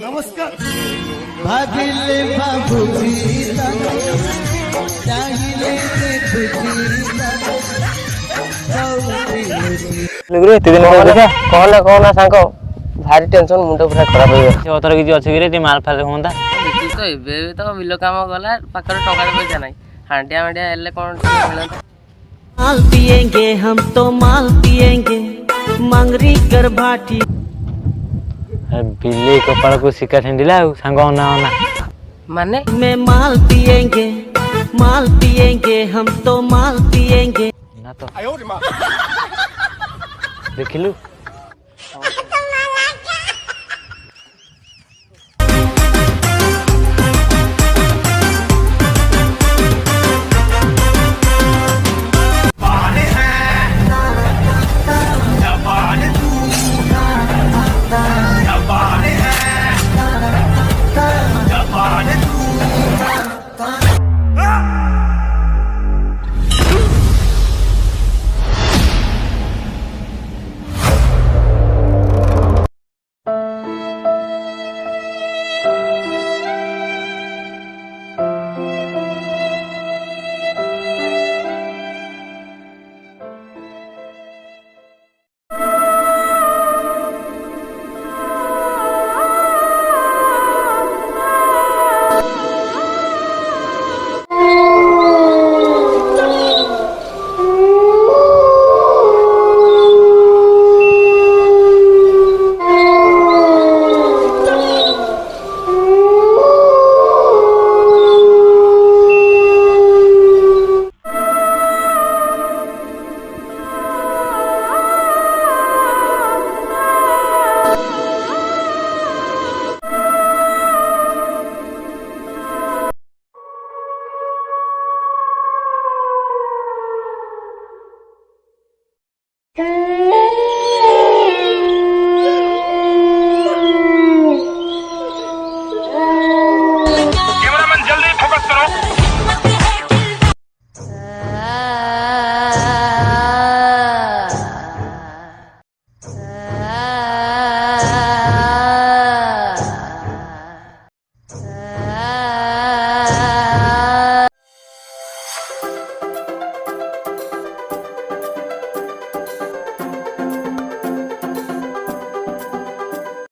नमस्कार भागिले बाबूजी चाहिए गुरु एते दिन कहना सांग भारी टेंशन मुंड पूरा खराब हो गया अतर किछि अछि रे ती माल फाल होंदा तो एबे तो बिलो काम गला पाकर टका पैसा नहीं हांडिया हांडिया हेले कोन मिलता माल पिएंगे हम तो माल पिएंगे मंगरी कर भाटी बिल्ली कपाल को सिका ठंडीला सांग ना ना माने में माल पिएंगे हम तो माल पिएंगे ना तो देखिलु